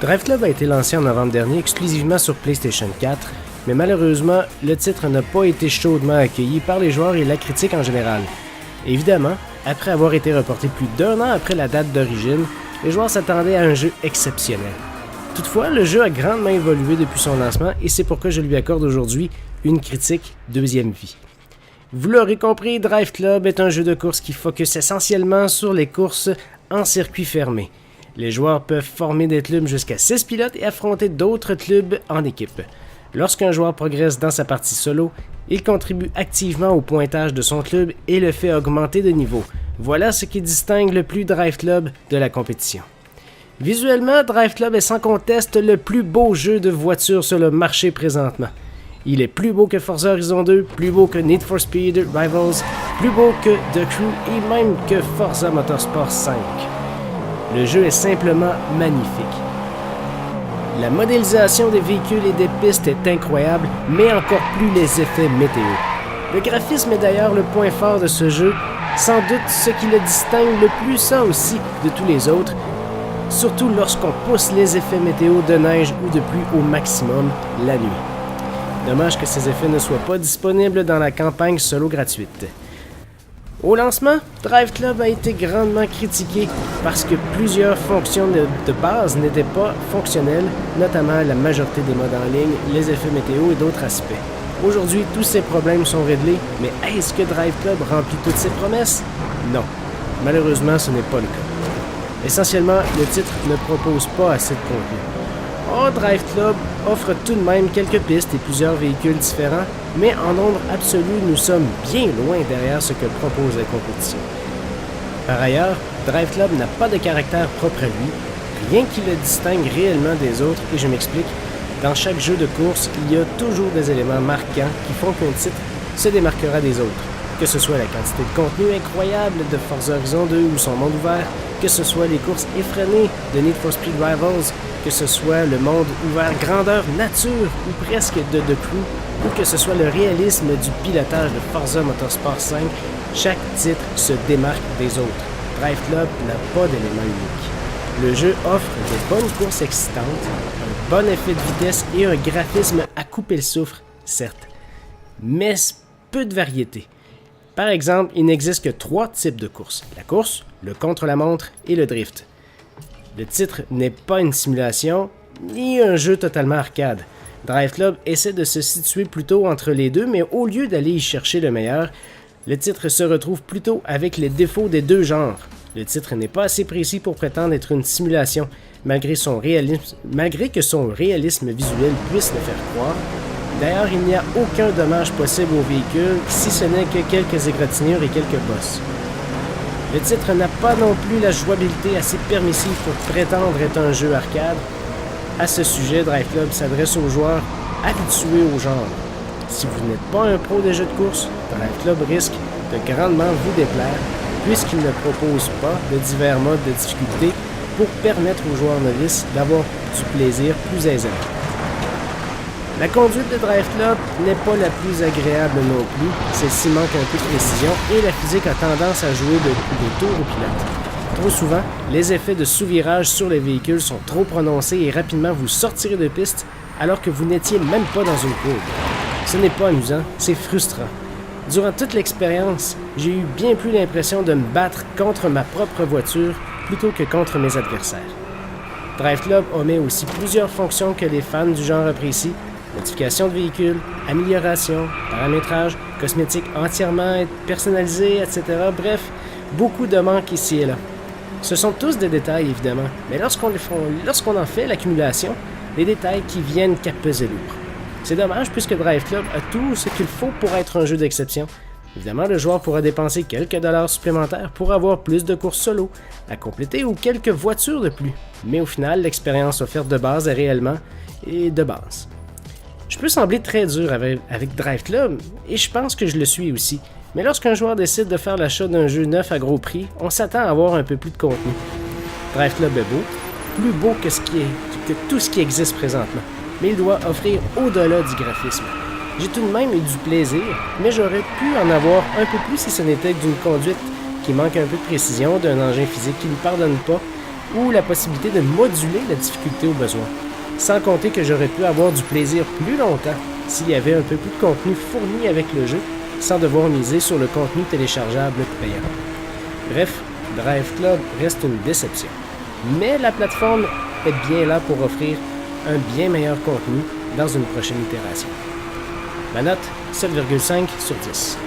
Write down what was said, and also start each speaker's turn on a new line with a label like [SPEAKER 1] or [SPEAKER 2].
[SPEAKER 1] Drive Club a été lancé en novembre dernier exclusivement sur PlayStation 4, mais malheureusement, le titre n'a pas été chaudement accueilli par les joueurs et la critique en général. Évidemment, après avoir été reporté plus d'1 an après la date d'origine, les joueurs s'attendaient à un jeu exceptionnel. Toutefois, le jeu a grandement évolué depuis son lancement et c'est pourquoi je lui accorde aujourd'hui une critique deuxième vie. Vous l'aurez compris, Drive Club est un jeu de course qui focus essentiellement sur les courses en circuit fermé. Les joueurs peuvent former des clubs jusqu'à 6 pilotes et affronter d'autres clubs en équipe. Lorsqu'un joueur progresse dans sa partie solo, il contribue activement au pointage de son club et le fait augmenter de niveau. Voilà ce qui distingue le plus Drive Club de la compétition. Visuellement, Drive Club est sans conteste le plus beau jeu de voiture sur le marché présentement. Il est plus beau que Forza Horizon 2, plus beau que Need for Speed Rivals, plus beau que The Crew et même que Forza Motorsport 5. Le jeu est simplement magnifique. La modélisation des véhicules et des pistes est incroyable, mais encore plus les effets météo. Le graphisme est d'ailleurs le point fort de ce jeu, sans doute ce qui le distingue le plus ça aussi de tous les autres, surtout lorsqu'on pousse les effets météo de neige ou de pluie au maximum la nuit. Dommage que ces effets ne soient pas disponibles dans la campagne solo gratuite. Au lancement, Drive Club a été grandement critiqué parce que plusieurs fonctions de base n'étaient pas fonctionnelles, notamment la majorité des modes en ligne, les effets météo et d'autres aspects. Aujourd'hui, tous ces problèmes sont réglés, mais est-ce que Drive Club remplit toutes ses promesses? Non. Malheureusement, ce n'est pas le cas. Essentiellement, le titre ne propose pas assez de contenu. Or, Drive Club offre tout de même quelques pistes et plusieurs véhicules différents, mais en nombre absolu, nous sommes bien loin derrière ce que propose la compétition. Par ailleurs, Drive Club n'a pas de caractère propre à lui, rien qui le distingue réellement des autres, et je m'explique. Dans chaque jeu de course, il y a toujours des éléments marquants qui font qu'un titre se démarquera des autres. Que ce soit la quantité de contenu incroyable de Forza Horizon 2 ou son monde ouvert, que ce soit les courses effrénées de Need for Speed Rivals, que ce soit le monde ouvert grandeur nature ou presque de The Crew, ou que ce soit le réalisme du pilotage de Forza Motorsport 5, chaque titre se démarque des autres. Drive Club n'a pas d'éléments uniques. Le jeu offre de bonnes courses excitantes, un bon effet de vitesse et un graphisme à couper le souffle, certes, mais peu de variété. Par exemple, il n'existe que 3 types de courses, la course, le contre-la-montre et le drift. Le titre n'est pas une simulation, ni un jeu totalement arcade. Drive Club essaie de se situer plutôt entre les deux, mais au lieu d'aller y chercher le meilleur, le titre se retrouve plutôt avec les défauts des deux genres. Le titre n'est pas assez précis pour prétendre être une simulation, malgré que son réalisme visuel puisse le faire croire. D'ailleurs, il n'y a aucun dommage possible au véhicule, si ce n'est que quelques égratignures et quelques bosses. Le titre n'a pas non plus la jouabilité assez permissive pour prétendre être un jeu arcade. À ce sujet, Drive Club s'adresse aux joueurs habitués au genre. Si vous n'êtes pas un pro des jeux de course, Drive Club risque de grandement vous déplaire, puisqu'il ne propose pas de divers modes de difficulté pour permettre aux joueurs novices d'avoir du plaisir plus aisément. La conduite de Drive Club n'est pas la plus agréable non plus, celle-ci manque un peu de précision et la physique a tendance à jouer des tours au pilote. Trop souvent, les effets de sous-virage sur les véhicules sont trop prononcés et rapidement vous sortirez de piste alors que vous n'étiez même pas dans une courbe. Ce n'est pas amusant, c'est frustrant. Durant toute l'expérience, j'ai eu bien plus l'impression de me battre contre ma propre voiture plutôt que contre mes adversaires. Drive Club omet aussi plusieurs fonctions que les fans du genre apprécient: modification de véhicules, amélioration, paramétrage, cosmétiques entièrement personnalisés, etc. Bref, beaucoup de manques ici et là. Ce sont tous des détails, évidemment, mais lorsqu'on en fait l'accumulation, des détails qui viennent qu'à peser lourd. C'est dommage puisque Drive Club a tout ce qu'il faut pour être un jeu d'exception. Évidemment, le joueur pourra dépenser quelques dollars supplémentaires pour avoir plus de courses solo à compléter ou quelques voitures de plus. Mais au final, l'expérience offerte de base est réellement de base. Je peux sembler très dur avec Drive Club, et je pense que je le suis aussi. Mais lorsqu'un joueur décide de faire l'achat d'un jeu neuf à gros prix, on s'attend à avoir un peu plus de contenu. Drive Club est beau, plus beau que tout ce qui existe présentement, mais il doit offrir au-delà du graphisme. J'ai tout de même eu du plaisir, mais j'aurais pu en avoir un peu plus si ce n'était que d'une conduite qui manque un peu de précision, d'un engin physique qui ne pardonne pas, ou la possibilité de moduler la difficulté au besoin. Sans compter que j'aurais pu avoir du plaisir plus longtemps s'il y avait un peu plus de contenu fourni avec le jeu, sans devoir miser sur le contenu téléchargeable payant. Bref, Drive Club reste une déception. Mais la plateforme est bien là pour offrir un bien meilleur contenu dans une prochaine itération. Ma note, 7,5 sur 10.